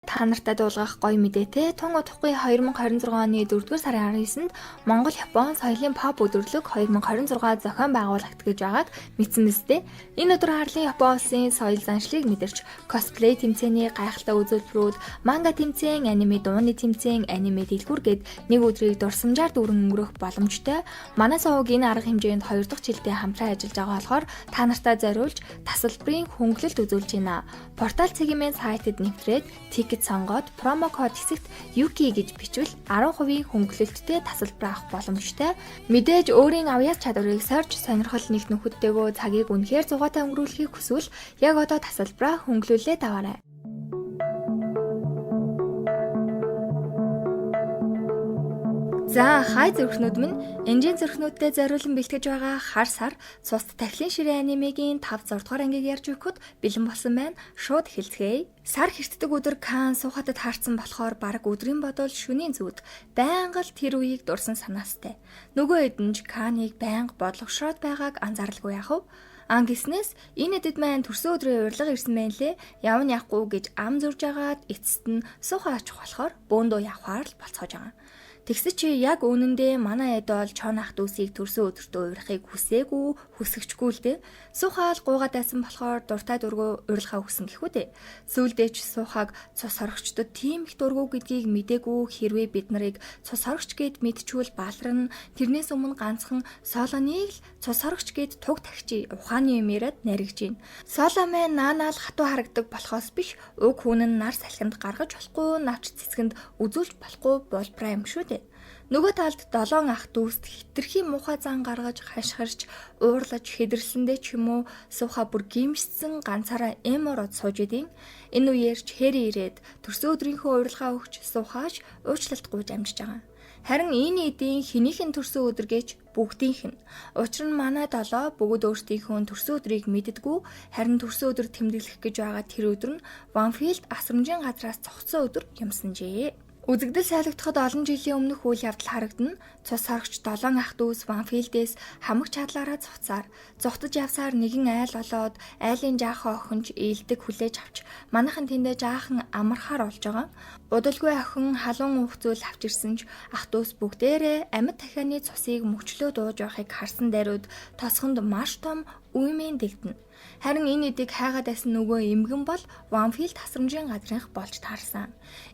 Та нартай дуулгах гоё мэдээтэй тун удахгүй 2026 оны 4-р сарын 19-нд Монгол Япон соёлын pop өдөрлөг 2026 зохион байгуулагдах гэж байгааг мэдсэн мэт. Энэ өдөр харлын Япон улсын соёл заншлыг мэдэрч косплей тэмцээний гайхалтай үзүүлбэрүүд, манга тэмцээн, аниме дууны тэмцээн, аниме дэлгүүр гэд нэг өдрийг дурсамжаар дүүрэн өнгөрөх боломжтой. Манай сувг энэ арга хэмжээнд 2 дахь жилдээ хамтран ажиллаж байгаа болохоор та нартай зориулж тасалбарын хөнгөлөлт үзүүлж байна. Портал цэгийн сайтад нэвтрээд тикет сонгоод промо код хэсэгт Yuki гэж бичвэл 10% хөнгөлөлттэй тасалбар авах боломжтой. Мэдээж өөрийн авьяас чадварыг сорж сонирхол нэгт нөхөдтэйгөө цагийг үнэхээр зугаатай өнгөрүүлэхийг хүсвэл яг одоо тасалбараа хөнгөлүүлээд аваарай. За хай зүрхнүүд минь энжийн зүрхнүүдтэй зориулан бэлтгэж байгаа хар сар цус тахилын ширээ анимегийн 5-6 дугаар ангийг ярьж өгөхөд бэлэн болсон байна. Шууд хэлцгээе. Сар хэртдэг өдөр Кан суухатад харцсан болохоор баг өдрийн бодол шөнийн зүуд байнга л тэр үеийг дурсан санаастай. Нөгөө эдэнж Каныг байнга бодлогошроод байгааг анзааралгүй яах вэ? Гиснээс энэ эдэд маань төрсөн өдрийн урилга ирсэн байлээ. Явна явахгүй гэж ам зурж агаад эцэст нь суухан очих болохоор бөөндөө явхаар л болцоож байгаа. Тэгсэ чи яг үнэндээ манай эд бол чон ах дүүсийг төрсөн өдөртөө уурахыг хүсээгүй, хүсэгчгүй л дээ. Суухаал гуугаад байсан болохоор дуртай дургу урилга өгсөн гэхүү дээ. Сүүлдээ ч суухаг цус хорогчдод тийм их дургу гэдгийг мдээгүй хэрвээ бид нарыг цус хорогч гэд мэдчүүл баалран тэрнээс өмнө ганцхан солоныг л цус хорогч гэд туг тагчи ухааны юм яриад наригж гин. Соломын наанаал хатуу харагдаг болохоос биш уг хүн нь нар салхинд гаргаж болохгүй, навч цэцгэнд үзүүлж болохгүй болбраа юм шүү дээ. Нөгөө талд 7 ах дүүст хитрхи муухай зан гаргаж хашгирч уурлаж хэдэрсэндээ ч юм уу сууха бүр гимшсэн ганцаараа эмород сууж идэн. Энэ үеэр ч хэри ирээд төрсөн өдрийнхөө урилгаа өгч суухааж уучлалт гуйж амжиж байгаа. Харин энэ эдийн хэнийхэн төрсөн өдөр гэж бүгдийнх нь. Учир нь манай долоо бүгд өөрсдийнхөө төрсөн өдрийг мэддэггүй, харин төрсөн өдөр тэмдэглэх гэж байгаа тэр өдөр нь Ванфилд асрамжийн газраас цогцсон өдөр юмсанжээ. Үзэгдэл сайлагдахад олон жилийн өмнөх үйл явдал харагдана. Цус хорогч 7 ах дүүс Ванфилдээс хамаг чадлаараа цуцаар зугтаж явсаар нэгэн айл болоод айлын жаахан охинч ээлдэг хүлээж авч манайхан тэндээ жаахан амархаар олж байгаа. Удалгүй охин халуун уухцүүл авч ирсэн ч ах дүүс бүгдээрээ амьд дахианы цусыг мөчлөө дууж байхыг харсан даруйд тосгонд маш том үймэн дэгдэнэ. Харин энэ эдийг хайгаад байсан нөгөө эмгэн бол Ванфилд тасрамжийн газрынх болж таарсан.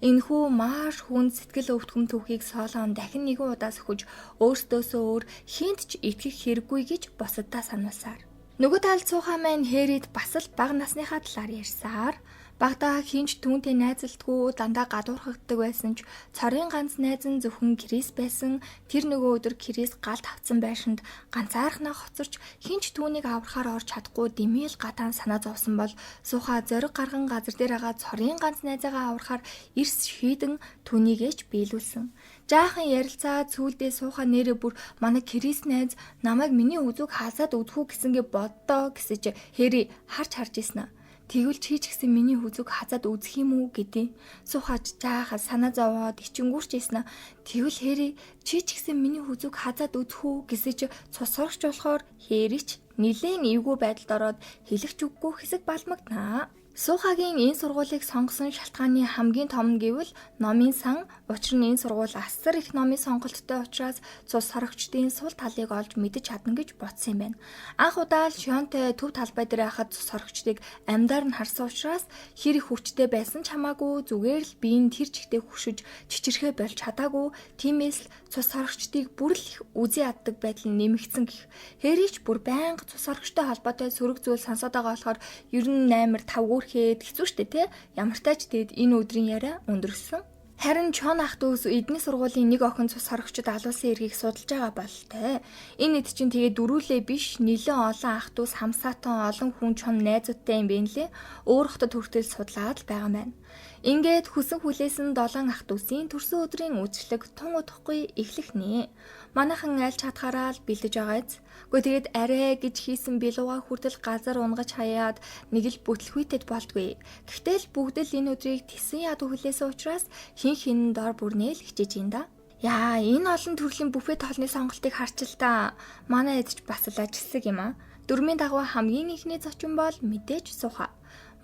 Энэхүү маш хүнд сэтгэл өвтгөм түүхийг Солон дахин нэгэн удаа сөхөж өөртөөсөө өөр хинт ч итгэх хэрэггүй гэж бусаддаа сануулсаар. Нөгөө талд суухан маань Хэрид бас л бага насныхаа талаар ярьсаар багтаа хинч түүнтэй найзалтгүй дандаа гадуурхагддаг байсан ч цорын ганц найз нь зөвхөн Крис байсан. Тэр нөгөө өдөр Крис галт авцсан байшинд ганцаархнаа хоцорч хинч түүнийг аврахаар орж чадахгүй дэмийл гатаан санаа зовсон бол сууха зориг гарган газар дээр байгаа цорын ганц найзаагаа аврахаар эрс шийдэн түүнийгээч биелүүлсэн. Жаахан ярилцаа цүүлдээ сууха нэрээ бүр манай Крис найз намайг миний үзүүг хаасаад үдхүү гэсэнгээ боддоо гэсэж Хэри харж ийсэн. Тэгвэл чи ч гэсэн миний хүзүүг хазаад үзэх юм уу гэдэг. Суухаж жаахан санаа зовоод ичингүүрч ийсэн. Тэгвэл Хэри чи ч гэсэн миний хүзүүг хазаад үзэх үү гэсэж цус сурагч болохоор Хэри ч нилээн эвгүй байдалд ороод хэлэх үггүй хэсэг балмагнаа. Суухагийн энэ сургуулийг сонгосон шалтгааны хамгийн том нь гэвэл номын сан. Учир нь энэ сургууль асар их номын сонголттой учраас цус сорогчдын сул талыг олж мэдэж чадна гэж бодсон юм байна. Анх удаа л Шонтэй төв талбай дээр хахад цус сорогчдыг амьдаар нь харсан учраас хэр их хүчтэй байсан ч хамаагүй зүгээр л биеийн тэр чигтээ хөшөж чичирхээ болж чадаагүй. Тиймээс л цус сорогчдыг бүр л их үзий яддаг байдал нь нэмэгдсэн гэх. Хэрийч бүр байнга цус сорогчтой холбоотой сөрөг зүйл сонсоод байгаа болохоор ер нь 8-5 хэд хэцүү шттэ те. Ямар тач тэгэд энэ өдрийн яриа өндөрсөн. Харин Чон ах дүүс эдний сургуулийн нэг охин цус хорогчд алуулсан эргийг судалж байгаа болтой. Энэ эд чинь тэгээ дөрүүлээ биш нэлээд олон ах дүүс хамсаатан олон хүн Чон найзуудтай юм байна лээ. Өөр хотод хүртэл судлаад л байгаа маань. Ингээд хүсэн хүлээсэн 7 ах дүүсийн төрсөн өдрийн үйлчлэг тун удахгүй эхлэх нэ. Манайхан айлч хатгаараа л бэлдэж байгаа биз. Гэхдээ тэгээд арай гэж хийсэн билууга хүртэл газар унгаж хаяад нэг л бүтлгүйтэд болдгүй. Гэхдээ л бүгд л энэ өдрийг тэсэн ядуу хүлээсэн учраас хин дор бүрнээ л хичээж ин да. Яа, энэ олон төрлийн бүфет хоолны сонголтыг харч л та. Манай эдч бас л ажилсаг юм аа. Дөрмийн дагуу хамгийн ихний зочин бол мэдээж сууха.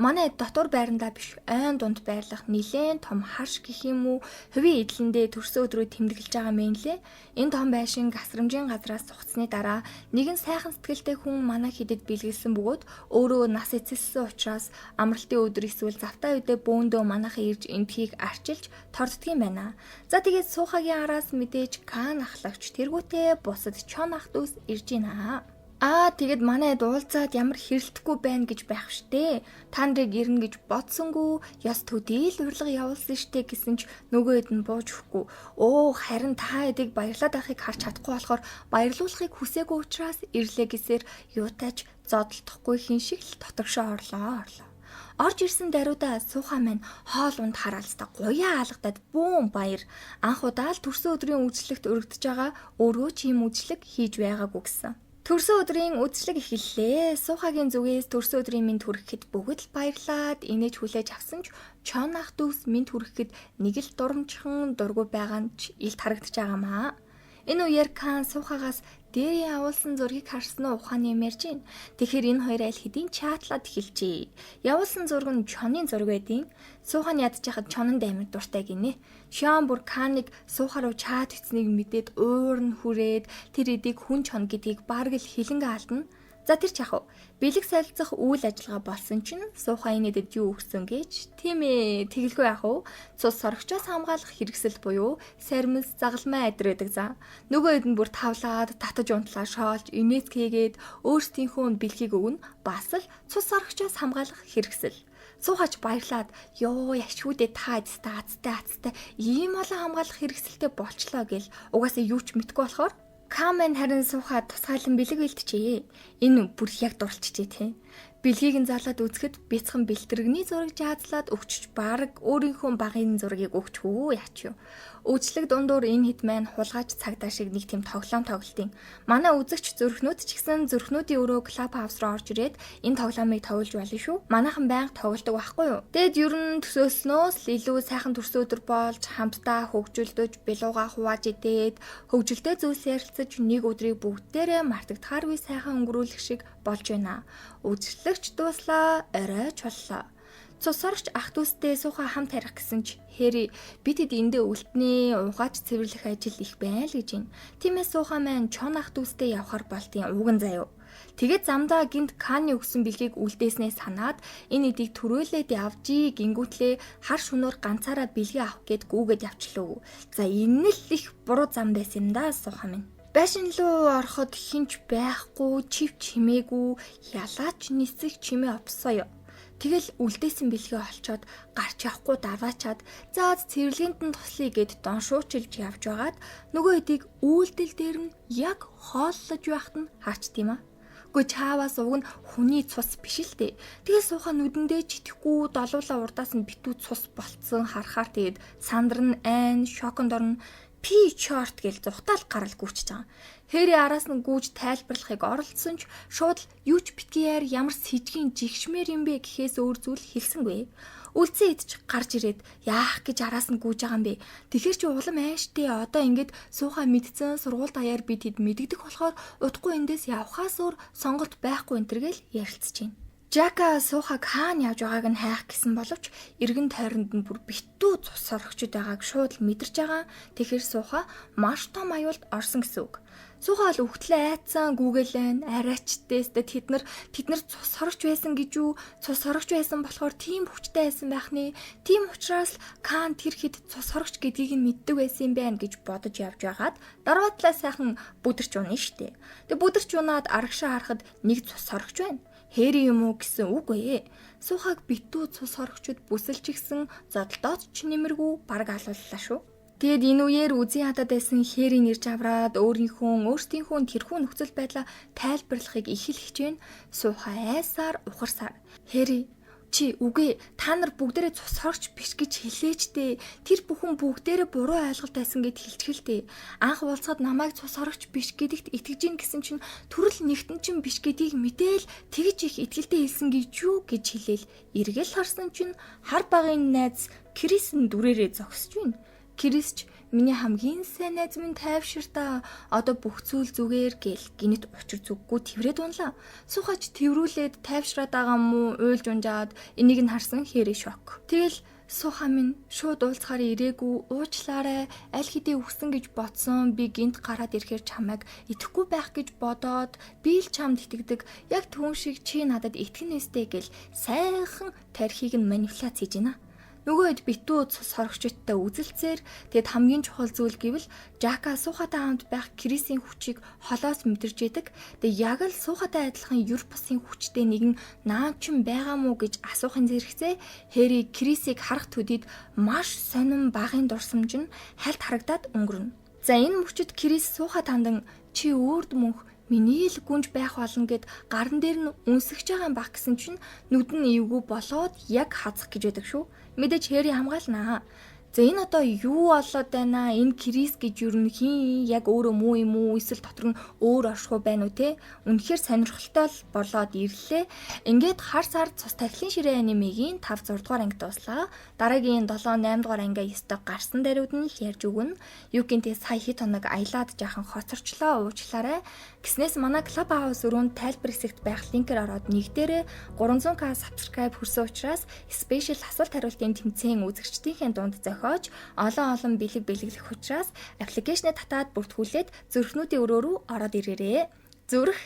Манай дотор байрандаа биш, айн дунд байрлах нилээн том харш гэх юм уу, хувийн эдлэндээ төрсөн өдрөө тэмдэглэж байгаа мэн лээ. Энэ том байшин гасрамжийн газраас сухацсны дараа нэгэн сайхан сэтгэлтэй хүн манай хідэд бэлгэлсэн бөгөөд өөрөө нас эцэлсэн учраас амралтын өдөр эсвэл завтай үедээ бөөндөө манайхан ирж энтхийг арчилж торддгийм байна. За тэгээд суухагийн араас мэдээж Кан ахлагч тэргүүтээ бусад чон ах дүүс ирж байна. Тэгээд манайд уулзаад ямар хэрэлдэхгүй байна гэж байх штэ. Та нарыг ирнэ гэж бодсонгүй, ёс төдийл урилга явуулсан штэ гэсэн ч нөгөөд нь бууж өгөхгүй. Харин та эдийг баярлаад байхыг харж чадахгүй болохоор баярлуулахыг хүсээгүй учраас ирлээ гэсээр юутайч зодтолдохгүй хин шиг л дотогшоо орлоо. Орж ирсэн даруйдаа суухаа маань хоол унд хараалстаа гуяа алгадаад бүүн баяр. Анх удаа л төрсөн өдрийн үйлчлэгт өргөдөж байгаа өөрөө ч ийм үйлчлэг хийж байгаагүй гэсэн. Төрсөн өдрийн үйлчлэг эхэллээ. Суухагийн зүгээс төрсөн өдрийн мэнд хүрэхэд бүгд л баярлаад инээж хүлээж авсан ч чон ах дүүс мэнд хүрэхэд нэг л дурамчхан дургу байгаа нь ч илт харагдаж байгаамаа. Энэ үеэр Кан суухагаас дээрээ явуулсан зургийг харсан ухааны юм ярьж байна. Тэгэхээр энэ хоёр айл хэдийн чатлаад эхэлжээ. Явуулсан зураг нь чонын зураг байдیں۔ Суухааны ядж яхад чонон даймаг дуртай гинэ. Шон бүр Каныг суухаа руу чат хийснийг мэдээд уурн хүрээд тэр эдийг хүн чон гэдгийг бараг л хилэнгэ алдна. За тэр ч яах вэ? Бэлэг солилцох үйл ажиллагаа болсон чинь суухаа энэдэд юу өгсөн гэж тийм ээ тэгэлгүй яах вэ? Цус сорогчоос хамгаалах хэрэгсэл буюу сармис загалмай адрээдэг за. Нөгөө хэд нь бүр тавлаад татаж унтлаа шоолж инээц хийгээд өөрсдийнхөө бэлгийг өгнө бас л цус сорогчоос хамгаалах хэрэгсэл. Суухач баярлаад яшгүүдээ та азтай ийм олон хамгаалах хэрэгсэлтэй болчлоо гэл угаасаа юу ч мэдгүй болохоор Камен харин суухаа тусгаалan бэлэг бэлтжээ. Энэ бүр яг дурлцжээ те. Бэлгийг нь зарлаад үзэхэд бяцхан бэлтрэгний зураг жаазлаад өгчөж баг өөрийнхөө багын зургийг өгчхүү яач юу. Үйлчлэг дундуур энэ хэд маань хулгайч цагдаа шиг нэг тийм тоглоом тоглолтын. Манай үзэгч зүрхнүүд ч гэсэн зүрхнүүдийн өрөө клуб хаус руу орж ирээд энэ тоглоомыг тоглож болно шүү. Манайхан байнга тоглодог байхгүй юу? Тэгэд ер нь төсөөснөөс л илүү сайхан төрсөн өдөр болж хамтдаа хөгжүүлдэж белууга хувааж идээд хөгжилтэй зүйлс ярилцаж нэг өдрийг бүгдээрээ мартагдахааргүй сайхан өнгөрүүлэх шиг болж байна. Үйлчлэгч дууслаа, оройч боллоо. Цусарч ах дүүстэй суухаа хамт харих гэсэн ч хэри бид хэд эндээ үлднээ угаач цэвэрлэх ажил их байна л гэж байна. Тиймээс суухаа маань чон ах дүүстэй явхаар болтын уган заяа. Тэгээд замдаа гинт Каны өгсөн бэлгийг үлдээснээ санаад энэ эдийг төрөөлээд явжий гингүүтлээ хар шөнөөр ганцаараа бэлгээ авах гээд гүүгээд явчлаа. За энэ л их буруу зам байсан юм да суухаа минь. Байшин руу ороход хинч байхгүй, чивч химээгүй, ялаач нисэх чимээ опсоё. Тэгэл үлдээсэн бэлгээ олцоод гарч явахгүй даваачаад заад цэвэрлэгэнд нь туслая гэд дон шуучилж явж байгаад нөгөө эдийг үйлдэл дээр нь яг хооллож байхад нь харчт юм аа. Гэхдээ чааваас уг нь хүний цус биш л дээ. Тэгээ суухаа нүдэндээ ч итгэхгүй долуулаа урдаас нь битүү цус болцсон харахаар тэгээд сандар нь айн шоконд орно. Пи чорт гэж зүхтаал гарал гүйчихэж байгаа. Хэри араас нь гүйж тайлбарлахыг оролдсон ч шууд юу ч битгийэр ямар сэжгийн жигшмээр юм бэ гэхээс өөр зүйл хэлсэнгүй. Үлцэн идэж гарч ирээд яах гэж араас нь гүйж байгаа юм бэ? Тэгэхэр чи улам айштэй одоо ингээд суухаа мэдсэн сургууль даяар бид хэд мэддэг болохоор удахгүй эндээс явхаас өөр сонголт байхгүй энэ төргээл ярилцж байна. Жака суухаг хаана явж байгааг нь хайх гэсэн боловч эргэн тойронд нь бүр битүү цус сорогчд байгааг шууд л мэдэрч байгаа. Тэгэхээр суухаа маш том аюулд орсон гэсэн үг. Суухаа л өгтлээ айцсан гүүгэлэн арайчтэйстэй тэд нар цус сорогч байсан гэж юу? Цус сорогч байсан болохоор тийм хүчтэй байсан байх нэ. Тийм учраас Кан тэр хэд цус сорогч гэдгийг нь мэддэг байсан юм байна гэж бодож явж байгаад дараатлаа сайхан бүдэрч унаа штэ. Тэг бүдэрч унаад арагшаа харахад нэг цус сорогч байна. Хэри юм уу гэсэн үг ээ. Суухаг битүү цус сорогчд бүсэлчихсэн зодолдоод ч нэмэргүй бараг алууллаа шүү. Тэгэд энэ үеэр үзий хадаад байсан хэрийн ирж авраад өөртөөхөө тэрхүү нөхцөл байдлаа тайлбарлахыг эхэлж байна. Суухаа айсаар ухарсаар. Хэри чи үгүй та нар бүгдээрээ цус сорогч биш гэж хэлээч дээ. Тэр бүхэн бүгдээрээ буруу ойлголт байсан гэд хэлчихэлтэй. Анх уулзахад намайг цус сорогч биш гэдэгт итгэж ийн гэсэн чинь төрөл нэгтэн чинь биш гэдгийг мэдээл тэгж их итгэлтэй хэлсэн гэж юу гэж хэлээл эргэл харсан чинь хар багын найз Крисн дүрээрээ зогсож байна. Крисч миний хамгийн сайн найз минь тайвшир та. Одоо бүх зүйл зүгээр гэл гинэт учир зүггүй тэврээд унлаа. Сухач тэврүүлээд тайвшраад байгаа мó уйлж унжаад энийг нь харсан Хэри шок. Тэгэл Суха минь шууд уулзахаар ирээгүй, уучлаарай, аль хэдийн өгсөн гэж бодсон, би гинт гараад ирэхээр чамайг итгэхгүй байх гэж бодоод би л чамд итгэдэг, яг түүн шиг чи надад итгэнэ үстэй гэл сайхан тархийг нь манипуляц хийж байна. Нөгөөд битүү сорогчдтой үзэлцээр тэгэд хамгийн чухал зүйл гэвэл Жака Сухатай хамт байх Крисийн хүчийг холоос мэдэрч идэг. Тэг яг л Сухатай адилхан Юрпасын хүчтэй нэгэн наанчин байгаа мó гэж асуухын зэрэгцээ Хэри Крисийг харах төдийд маш сонин багын дурсамж нь хальт харагдаад өнгөрнө. За энэ мөчөд Крис Сухат хандан чи өөрд мөнх миний л гүнж байх болно гэд гарн дээр нь үнсгэж байгаа юм баг гэсэн чинь нүд нь эвгүй болоод яг хазах гэж байдаг шүү. Мэдээж Хэри хамгаалнаа. За энэ одоо юу болоод байна? Энэ Крис гэж юу хин яг өөрөө муу юм уу? Эсвэл дотор нь өөр оршихуй байна уу те? Үнэхээр сонирхолтой л болоод ирлээ. Ингээд хар сар цус тахилын ширээ анимегийн 5 6 дугаар анги дуслаа. Дараагийн 7 8 дугаар ангиа ёстой гарсан даруйд нь л ярьж өгнө. Юукинтэй сая хит хоног аялаад жаахан хоцорчлоо уучлаарай. Гиснээс манай Club House өрөөнд тайлбар хэсэгт байх линкээр ороод нэгдээрээ 300k subscribe хүрсэн учраас special асуулт хариултын тэмцээн үзэгчдийнхээ дунд зохиож олон бэлэг бэлэглэх учраас аппликейшнээ татаад бүртгүүлээд зүрхнүүдийн өрөө рүү ороод ирээрэй. Зүрх